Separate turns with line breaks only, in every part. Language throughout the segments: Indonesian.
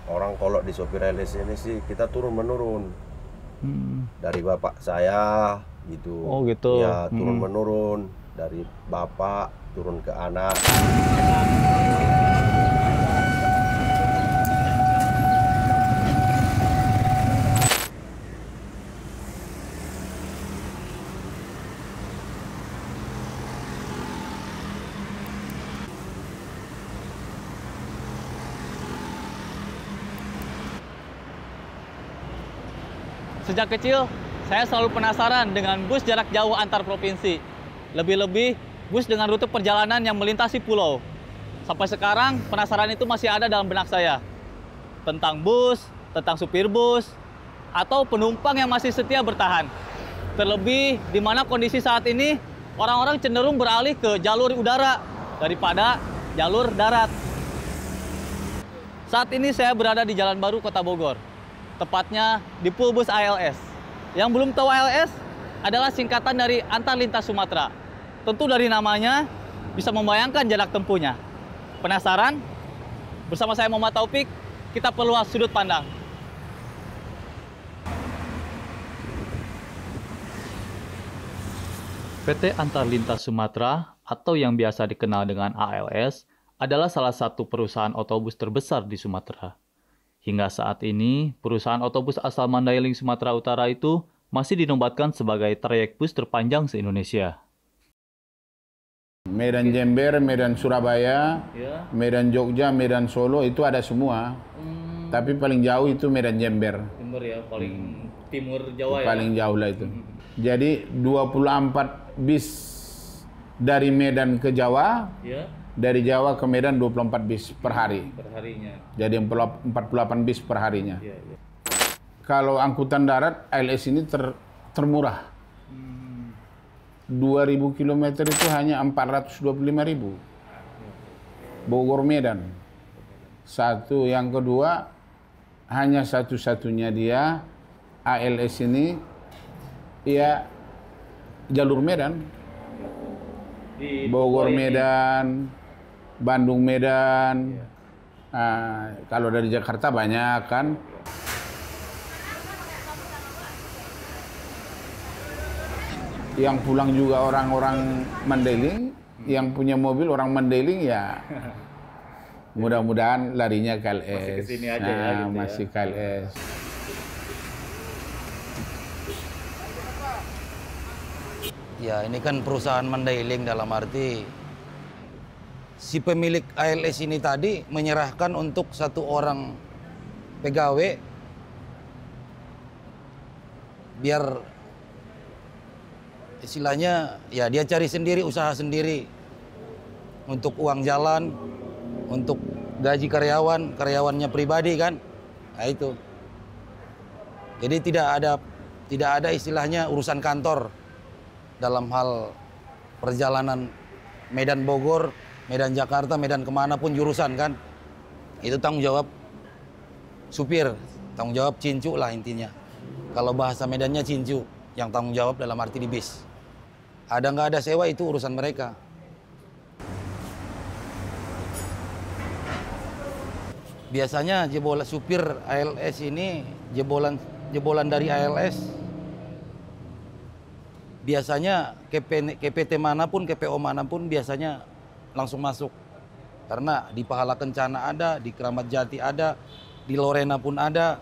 Orang kalau di sopir LS ini sih kita turun menurun dari bapak saya gitu.
Oh gitu.
Ya turun menurun dari bapak turun ke anak.
Sejak kecil, saya selalu penasaran dengan bus jarak jauh antar provinsi. Lebih-lebih bus dengan rute perjalanan yang melintasi pulau. Sampai sekarang, penasaran itu masih ada dalam benak saya. Tentang bus, tentang supir bus, atau penumpang yang masih setia bertahan. Terlebih di mana kondisi saat ini, orang-orang cenderung beralih ke jalur udara daripada jalur darat. Saat ini saya berada di Jalan Baru, Kota Bogor. Tepatnya di Pulbus ALS. Yang belum tahu ALS adalah singkatan dari Antar Lintas Sumatera. Tentu dari namanya bisa membayangkan jarak tempuhnya. Penasaran? Bersama saya Muhammad Taufik, kita perluas sudut pandang. PT Antar Lintas Sumatera atau yang biasa dikenal dengan ALS adalah salah satu perusahaan otobus terbesar di Sumatera. Hingga saat ini, perusahaan otobus asal Mandailing, Sumatera Utara itu masih dinobatkan sebagai trayek bus terpanjang se-Indonesia.
Medan Jember, Medan Surabaya,
Ya.
Medan Jogja, Medan Solo itu ada semua. Tapi paling jauh itu Medan Jember.
Timur ya, paling timur Jawa ya.
Paling jauh lah itu. Jadi 24 bis dari Medan ke Jawa,
Ya,
dari Jawa ke Medan 24 bis per hari.
perharinya.
Jadi 48 bis per harinya.
Ya, ya.
Kalau angkutan darat, ALS ini termurah. 2.000 km itu hanya 425.000. Bogor Medan. Satu, yang kedua, hanya satu-satunya dia ALS ini ya jalur Medan.
Di
Bogor
Bogor ini.
Medan, Bandung Medan. Kalau dari Jakarta banyak kan. Yang pulang juga orang-orang Mandailing, yang punya mobil orang Mandailing ya. Mudah-mudahan larinya KLS.
Masih kesini aja ya, gitu ya.
Masih KLS.
Ya, ini kan perusahaan Mandailing dalam arti si pemilik ALS ini tadi menyerahkan untuk satu orang pegawai biar istilahnya ya dia cari sendiri, usaha sendiri untuk uang jalan, untuk gaji karyawan, karyawannya pribadi kan. Nah itu. Jadi tidak ada istilahnya urusan kantor dalam hal perjalanan Medan Bogor, Medan Jakarta, Medan kemanapun jurusan kan. Itu tanggung jawab supir, tanggung jawab cincu lah intinya. Kalau bahasa Medannya cincu, yang tanggung jawab dalam arti di bis. Ada nggak ada sewa itu urusan mereka. Biasanya jebolan supir ALS ini, jebolan dari ALS, biasanya KPT manapun, KPO manapun biasanya langsung masuk. Karena di Pahala Kencana ada, di Keramat Jati ada, di Lorena pun ada.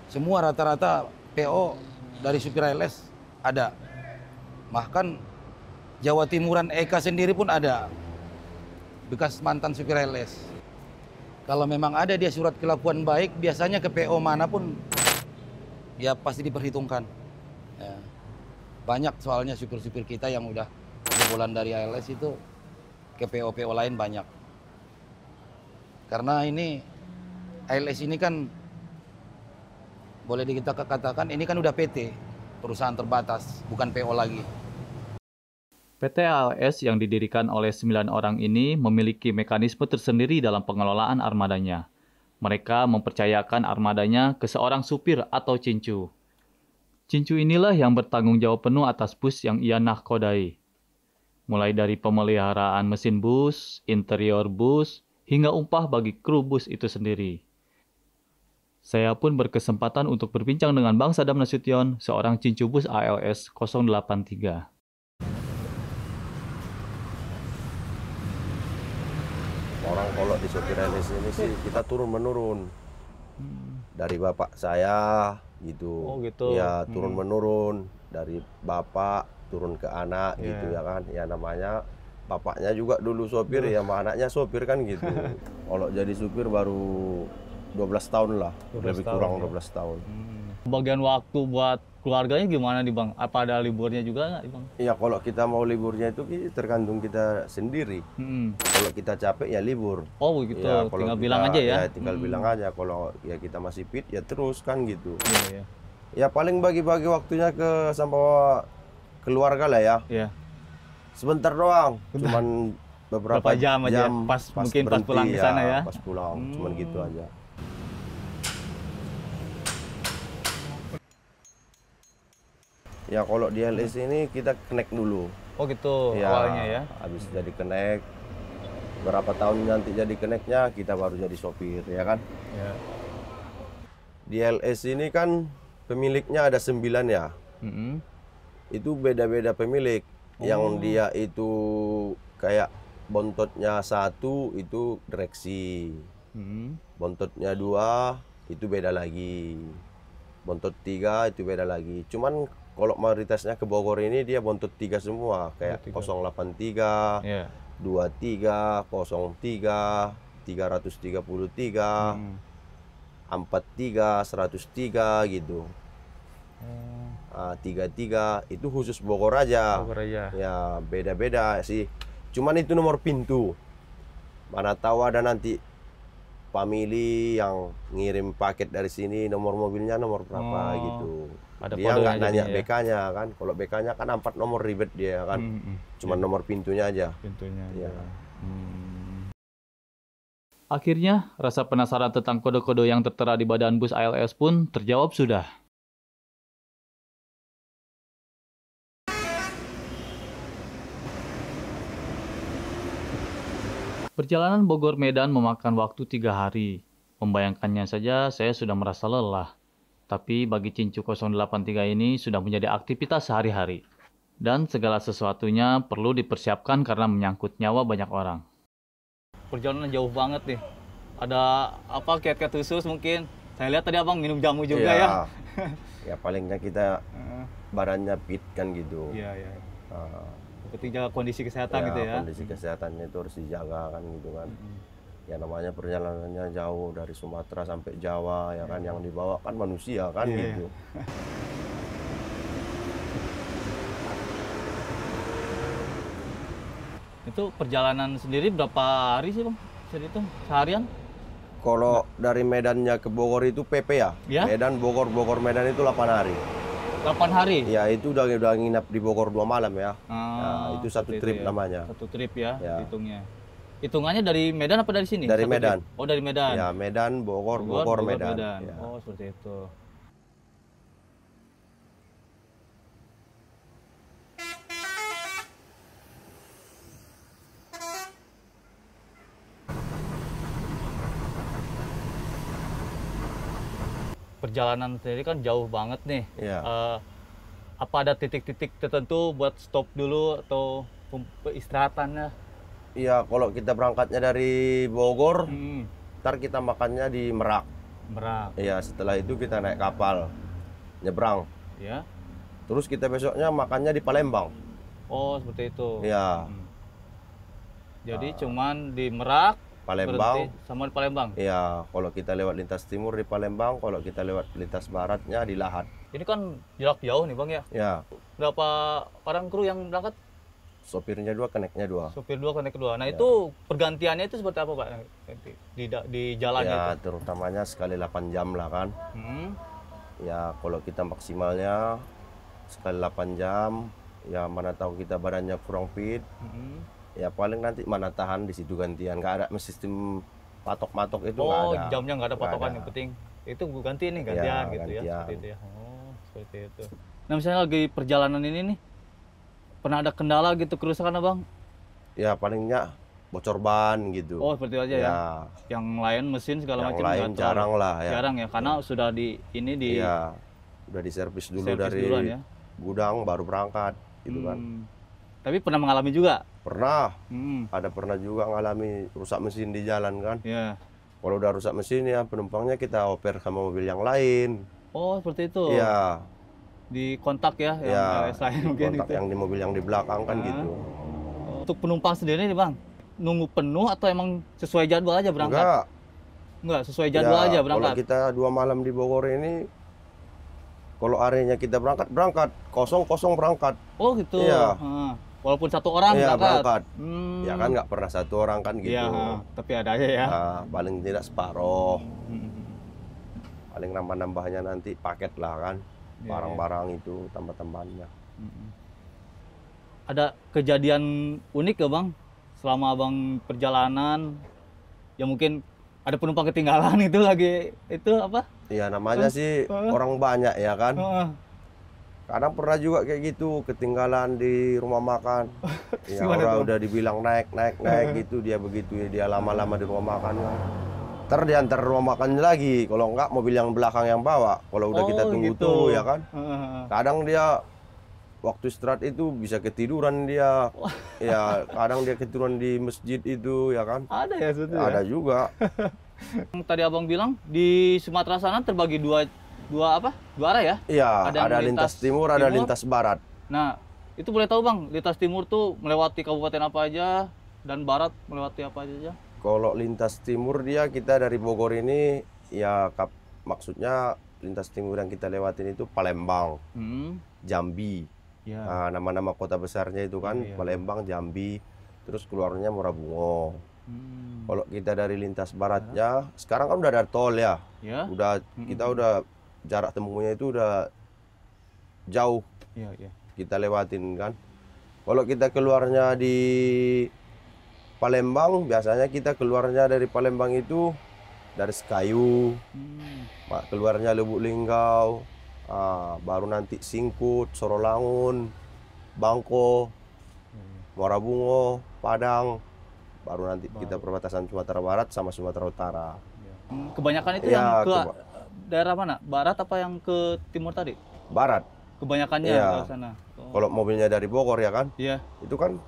Semua rata-rata PO dari supir ALS ada. Bahkan Jawa Timuran Eka sendiri pun ada. Bekas mantan supir ALS. Kalau memang ada dia surat kelakuan baik, biasanya ke PO manapun ya pasti diperhitungkan. Ya. Banyak soalnya supir-supir kita yang udah jebolan dari ALS itu ke PO-PO lain banyak. Karena ini ALS ini kan boleh kita katakan ini kan udah PT, perusahaan terbatas, bukan PO lagi.
PT ALS yang didirikan oleh 9 orang ini memiliki mekanisme tersendiri dalam pengelolaan armadanya. Mereka mempercayakan armadanya ke seorang supir atau cincu. Cincu inilah yang bertanggung jawab penuh atas bus yang ia nahkodai. Mulai dari pemeliharaan mesin bus, interior bus, hingga upah bagi kru bus itu sendiri. Saya pun berkesempatan untuk berbincang dengan Bang Sadam Nasution, seorang cincu bus ALS 083.
Orang kalau di sopir LS ini sih kita turun-menurun. Dari bapak saya gitu.
Oh, gitu.
Ya turun-menurun. Dari bapak turun ke anak gitu ya kan. Ya namanya bapaknya juga dulu sopir ya sama anaknya sopir kan gitu. Kalau jadi supir baru 12 tahun lah.
12
Lebih
tahun,
kurang
ya.
12 tahun.
Bagian waktu buat keluarganya gimana nih Bang? Apa ada liburnya juga nggak Bang?
Iya kalau kita mau liburnya itu tergantung kita sendiri. Kalau kita capek ya libur.
Oh begitu,
Ya, kalau
tinggal
kita-
bilang aja ya?
tinggal bilang aja. Kalau ya kita masih fit ya terus kan gitu.
Iya, iya.
Ya paling bagi-bagi waktunya ke sama keluarga lah ya.
Iya.
Sebentar doang. Cuman beberapa
Berapa jam aja, mungkin pas
berhenti
pulang ke sana ya?
Pas pulang, cuman gitu aja. Ya kalau di LS ini kita connect dulu.
Oh gitu,
Ya,
awalnya ya?
habis jadi connect, berapa tahun nanti jadi connectnya kita baru jadi sopir ya kan.
Iya.
Di LS ini kan pemiliknya ada 9 ya. Itu beda-beda pemilik. Yang dia itu kayak bontotnya 1 itu direksi. Bontotnya 2 itu beda lagi. Bontot 3 itu beda lagi. Cuman kalau mayoritasnya ke Bogor ini dia bontot 3 semua. Kayak 083,
Iya.
23, 03, 333, 43, 103 gitu. 33 itu khusus Bogor aja.
Bogor aja.
Ya beda-beda sih. Cuman itu nomor pintu. Mana tahu ada nanti family yang ngirim paket dari sini, nomor mobilnya nomor berapa gitu.
Ada
Dia
kodenya
nggak nanya
jadinya ya?
BK-nya kan. Kalau BK-nya kan 4 nomor ribet dia kan. Cuman nomor pintunya aja.
Pintunya.
Ya.
Akhirnya, rasa penasaran tentang kode-kode yang tertera di badan bus ALS pun terjawab sudah. Perjalanan Bogor-Medan memakan waktu 3 hari. Membayangkannya saja saya sudah merasa lelah. Tapi bagi Cincu 083 ini sudah menjadi aktivitas sehari-hari. Dan segala sesuatunya perlu dipersiapkan karena menyangkut nyawa banyak orang. Perjalanan jauh banget nih. Ada apa kiat-kiat khusus mungkin? Saya lihat tadi abang minum jamu juga ya.
Ya palingnya kita badannya fit kan gitu.
Iya, iya.
Ah,
Penting jaga kondisi kesehatan gitu ya.
Kondisi kesehatannya itu harus dijaga kan gitu kan. Ya namanya perjalanannya jauh dari Sumatera sampai Jawa ya kan, yang dibawa kan manusia kan gitu.
Itu perjalanan sendiri berapa hari sih bang? Bisa dihitung seharian?
Kalau dari Medannya ke Bogor itu PP ya.
Ya?
Medan Bogor Medan itu 8 hari.
8 hari?
Ya itu udah nginap di Bogor 2 malam ya.
Ah,
itu satu
seperti
trip
itu ya.
namanya.
Satu trip ya,
Ya.
hitungnya. Hitungannya dari Medan apa dari sini?
Dari
Satu
Medan.
trip? Oh dari Medan.
Ya Medan Bogor Medan. Ya.
Oh seperti itu. Perjalanan sendiri kan jauh banget nih.
Iya.
Apa ada titik-titik tertentu buat stop dulu atau istirahatannya?
Iya, kalau kita berangkatnya dari Bogor,
Hmm,
ntar kita makannya di Merak.
Merak,
Iya, setelah itu kita naik kapal, nyebrang.
ya.
Terus kita besoknya makannya di Palembang.
Oh seperti itu.
Iya,
Jadi cuman di Merak,
Palembang.
berhenti sama di Palembang.
Iya, kalau kita lewat lintas timur di Palembang, kalau kita lewat lintas baratnya di Lahat.
Ini kan jarak jauh nih bang ya.
Ya,
Berapa orang kru yang berangkat?
sopirnya 2, keneknya 2.
Sopir 2, konek kedua. Nah
Ya.
itu pergantiannya itu seperti apa pak? Di jalannya
Ya,
itu?
terutamanya sekali 8 jam lah kan.
Hmm.
Ya, kalau kita maksimalnya sekali 8 jam, ya mana tahu kita badannya kurang fit.
Hmm.
Ya paling nanti mana tahan di situ gantian. Nggak ada sistem patok-matok itu nggak
Oh
ada.
jamnya nggak ada
Nggak
patokan
ada.
yang penting itu ganti nih gantian gitu ya.
gantian.
Seperti itu ya. Oh seperti itu. Nah misalnya lagi perjalanan ini nih pernah ada kendala gitu kerusakan abang?
Ya palingnya bocor ban gitu.
Oh, seperti itu aja ya. Yang lain mesin segala
Yang
macam
lain
nggak
jarang
terlalu-
lah ya.
Jarang ya, karena sudah
Iya, udah diservis dulu
servis
dari
duluan ya.
gudang baru berangkat gitu kan.
Tapi pernah mengalami juga.
Pernah,
Hmm.
ada pernah juga ngalami rusak mesin di jalan kan.
Ya.
Kalau udah rusak mesin ya penumpangnya kita oper sama mobil yang lain.
Oh, seperti itu.
Iya,
Di kontak ya, yang
iya.
LS lain mungkin
Kontak
gitu.
yang di mobil yang di belakang kan gitu.
Untuk penumpang sendiri nih Bang, nunggu penuh atau emang sesuai jadwal aja berangkat? Enggak, sesuai jadwal
Ya,
aja
kalau
berangkat.
kita 2 malam di Bogor ini, kalau harinya kita berangkat, kosong berangkat.
Oh gitu.
Iya.
Walaupun satu orang
Iya, berangkat.
Hmm.
Ya kan nggak pernah satu orang kan gitu.
Iya, tapi ada aja ya.
Nah, paling tidak separuh.
Hmm.
Paling nambah-nambahnya nanti paket lah kan.
Iya,
Barang-barang itu tambah-tambahannya.
Ada kejadian unik ya Bang selama Abang perjalanan? Ya mungkin ada penumpang ketinggalan itu lagi itu apa?
Iya, namanya sih orang banyak ya kan.
Heeh.
Kadang pernah juga kayak gitu, ketinggalan di rumah makan. Ya
Gimana
orang
tuh?
udah dibilang naik gitu, dia begitu ya, dia lama-lama di rumah makan. Ntar diantar rumah makan lagi, kalau enggak mobil yang belakang yang bawa. Kalau udah kita tunggu
gitu.
tuh ya kan.
Heeh.
Kadang dia waktu istirahat itu bisa ketiduran dia. Ya, kadang dia ketiduran di masjid itu ya kan.
Ada ya seperti
Ada juga.
Yang tadi Abang bilang di Sumatera sana terbagi dua arah ya?
Iya,
Ada yang
ada lintas timur, ada
timur.
lintas barat.
Nah, itu boleh tahu Bang, lintas timur tuh melewati kabupaten apa aja dan barat melewati apa aja?
Kalau lintas timur dia kita dari Bogor ini ya maksudnya lintas timur yang kita lewatin itu Palembang, Jambi.
Ya.
Nah, nama-nama kota besarnya itu kan
Iya.
Palembang, Jambi, terus keluarnya Morabungo. Kalau kita dari lintas baratnya, sekarang kan udah ada tol ya.
Ya.
Kita udah jarak tempuhnya itu udah jauh
Iya, iya.
kita lewatin kan. Kalau kita keluarnya di Palembang, biasanya kita keluarnya dari Palembang itu dari Sekayu, keluarnya Lubuk Linggau, baru nanti Singkut, Sorolangun, Bangko, Morabungo, Padang, baru nanti kita perbatasan Sumatera Barat sama Sumatera Utara.
Kebanyakan itu
Ya,
yang ke daerah mana? Barat apa yang ke timur tadi?
Barat.
Kebanyakannya
Iya.
ke sana. Oh.
Kalau mobilnya dari Bogor ya kan,
Iya.
itu kan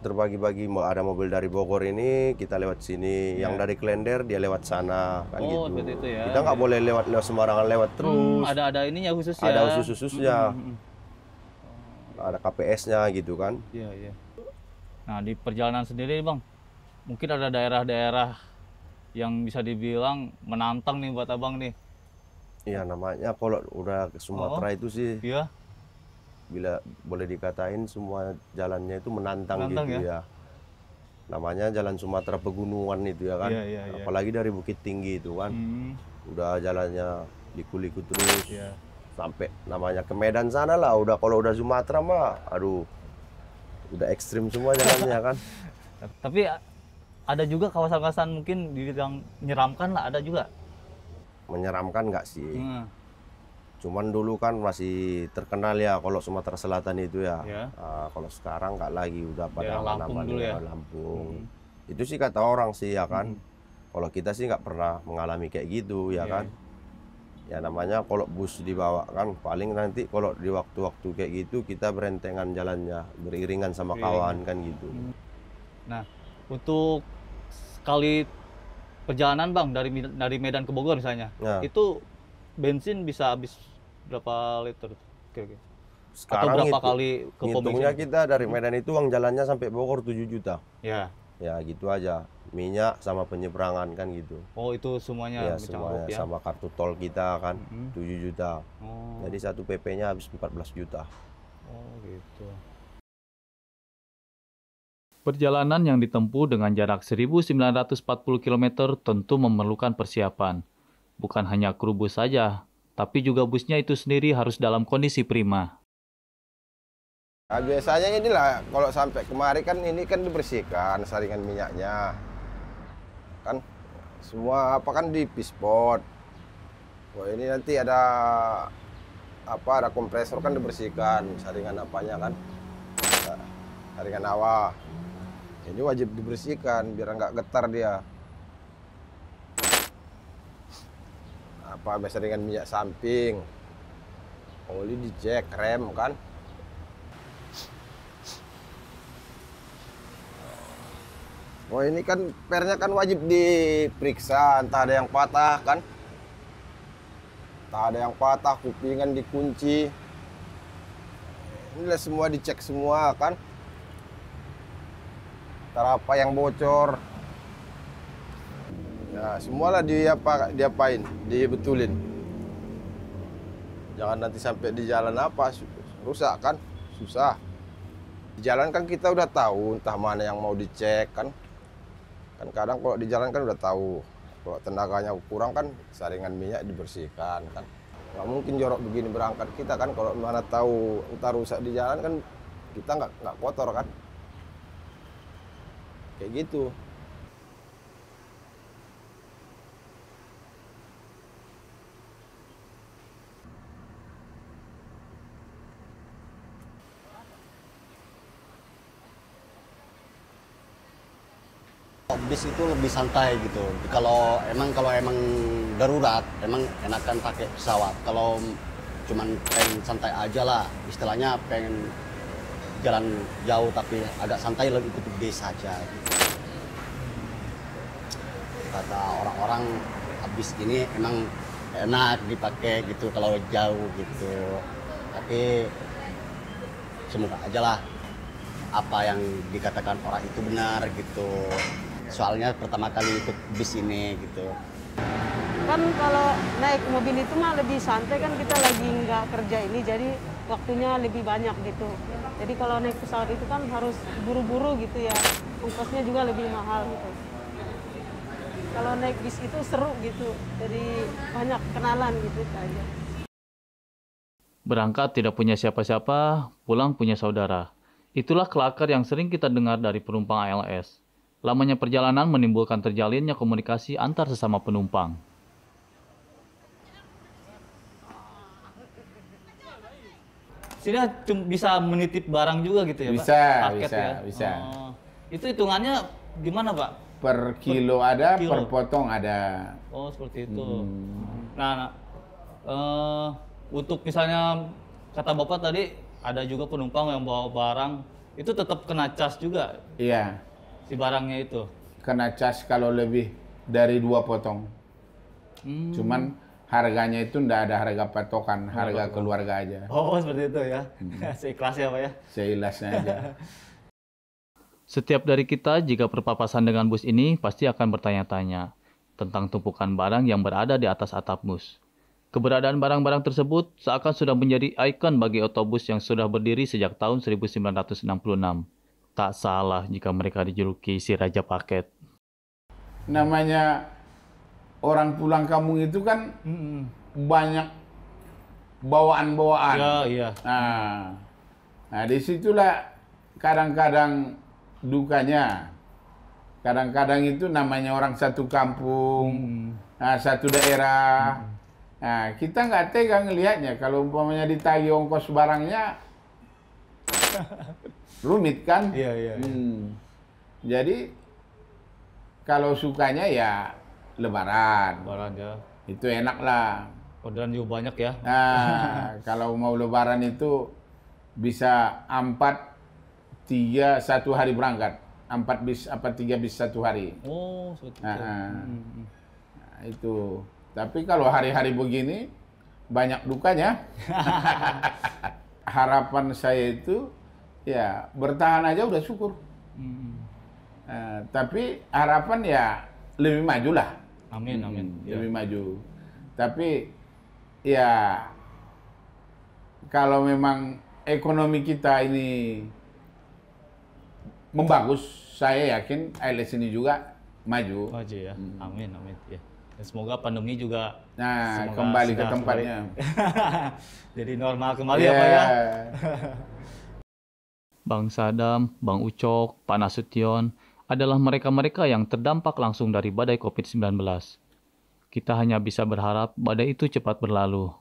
terbagi-bagi, ada mobil dari Bogor ini kita lewat sini, yang dari Klender dia lewat sana kan
Oh,
gitu.
seperti itu ya.
Kita nggak boleh lewat sembarangan lewat terus.
Ada ininya khusus ya.
Ada khusus-khususnya. Ada KPS-nya gitu kan.
Iya, iya. Nah, di perjalanan sendiri, Bang, mungkin ada daerah-daerah yang bisa dibilang menantang nih buat Abang nih.
Iya, namanya kalau udah ke Sumatera itu sih
Iya.
bila boleh dikatain semua jalannya itu menantang
Menantang
gitu
ya?
ya. Namanya jalan Sumatera pegunungan itu ya kan.
Iya, iya, iya.
Apalagi dari Bukit Tinggi itu kan. Udah jalannya liku-liku terus.
Iya.
Sampai namanya ke Medan sana lah, udah kalau udah Sumatera mah aduh udah ekstrim semua jalannya kan.
Tapi ada juga kawasan-kawasan mungkin dibilang menyeramkan lah, ada juga.
Menyeramkan nggak sih? Cuman dulu kan masih terkenal ya kalau Sumatera Selatan itu ya.
Ya.
Kalau sekarang nggak lagi, udah pada
Daerah Lampung
aman-aman
dulu ya?
Lampung. Itu sih kata orang sih ya kan. Kalau kita sih nggak pernah mengalami kayak gitu ya
Iya,
kan. Ya namanya kalau bus dibawa kan paling nanti kalau di waktu-waktu kayak gitu kita berentengan jalannya, beriringan sama kawan kan gitu.
Nah, untuk sekali perjalanan Bang dari Medan ke Bogor misalnya,
Nah.
itu bensin bisa habis berapa liter kira-kira?
Sekarang
Atau berapa
itu,
kali ke pom
ngitungnya
bensin?
kita dari Medan itu uang jalannya sampai Bogor 7 juta.
Ya.
Ya gitu aja. Minyak sama penyeberangan kan gitu.
Oh, itu semuanya
Ya
bercampur
semuanya
ya.
sama kartu tol kita kan 7 juta.
Oh.
Jadi satu PP-nya habis 14 juta.
Oh, gitu.
Perjalanan yang ditempuh dengan jarak 1940 km tentu memerlukan persiapan. Bukan hanya kru bus saja, tapi juga busnya itu sendiri harus dalam kondisi prima.
Nah, biasanya inilah kalau sampai kemari kan ini kan dibersihkan saringan minyaknya. Kan semua apa kan di pispot. Wah, ini nanti ada kompresor kan dibersihkan saringan apanya kan. Saringan awal. Ini wajib dibersihkan biar nggak getar dia. Apa biasa dengan minyak samping, oli dicek, rem kan. Oh ini kan pernya kan wajib diperiksa, entah ada yang patah kan, entah ada yang patah, kupingan dikunci. Inilah semua dicek semua kan. Entar apa yang bocor. Ya, semualah diapain, dibetulin. Jangan nanti sampai di jalan apa rusak kan, susah. Di jalan kan kita udah tahu entah mana yang mau dicek kan. Kan kadang kalau di jalan kan udah tahu. Kalau tenaganya kurang kan saringan minyak dibersihkan kan. Nggak mungkin jorok begini berangkat kita kan, kalau mana tahu entar rusak di jalan kan kita nggak kotor kan. Kayak gitu.
Bis itu lebih santai gitu. Kalau emang darurat, emang enakan pakai pesawat. Kalau cuman pengen santai aja lah, istilahnya pengen jalan jauh tapi agak santai, lebih ikut bis saja. Gitu. Kata orang-orang, bis ini emang enak dipakai gitu kalau jauh gitu. Tapi semoga aja lah apa yang dikatakan orang itu benar gitu. Soalnya pertama kali ikut bis ini gitu.
Kan kalau naik mobil itu mah lebih santai kan, kita lagi nggak kerja ini, jadi waktunya lebih banyak gitu. Jadi kalau naik pesawat itu kan harus buru-buru gitu ya, ongkosnya juga lebih mahal gitu. Kalau naik bis itu seru gitu, jadi banyak kenalan gitu aja.
Berangkat tidak punya siapa-siapa, pulang punya saudara. Itulah kelakar yang sering kita dengar dari penumpang ALS. Lamanya perjalanan menimbulkan terjalinnya komunikasi antar sesama penumpang.
Sini bisa menitip barang juga gitu ya,
Bisa,
Pak? Paket
bisa,
ya?
bisa.
Oh. Itu hitungannya gimana, Pak?
Per kilo ada,
kilo.
per potong ada.
Oh, seperti itu. Nah, untuk misalnya kata Bapak tadi ada juga penumpang yang bawa barang, itu tetap kena cas juga
Iya,
si barangnya itu.
kena cas kalau lebih dari 2 potong. Cuman harganya itu ndak ada harga patokan, harga keluarga aja.
Oh, seperti itu ya. Seikhlasnya, Pak ya.
Seilasnya aja.
Setiap dari kita jika berpapasan dengan bus ini pasti akan bertanya-tanya tentang tumpukan barang yang berada di atas atap bus. Keberadaan barang-barang tersebut seakan sudah menjadi ikon bagi otobus yang sudah berdiri sejak tahun 1966. Tak salah jika mereka dijuluki si Raja Paket.
Namanya orang pulang kampung itu kan banyak bawaan-bawaan.
Ya, iya.
Nah, disitulah kadang-kadang dukanya. Kadang-kadang itu namanya orang satu kampung, satu daerah. Nah, kita nggak tega ngelihatnya. Kalau umpamanya ditagih ongkos barangnya, rumit kan?
Iya, iya.
Jadi, kalau sukanya ya Lebaran.
Barang ya.
Itu enak lah.
Orderan juga banyak ya.
Nah, kalau mau Lebaran itu bisa 3 satu hari berangkat. 4 bis, 3 bis satu hari.
Oh, seperti itu.
Nah, itu. Tapi kalau hari-hari begini, banyak dukanya. Harapan saya itu, ya bertahan aja udah syukur. Tapi harapan ya lebih maju lah.
Amin, amin.
Lebih maju. Tapi ya kalau memang ekonomi kita ini membagus, saya yakin ALS ini juga maju.
Maju ya. Amin, amin. Ya. Dan semoga pandemi juga
Kembali ke tempatnya.
Jadi normal kembali ya, Pak ya.
Bang Sadam, Bang Ucok, Pak Nasution adalah mereka-mereka yang terdampak langsung dari badai COVID-19. Kita hanya bisa berharap badai itu cepat berlalu.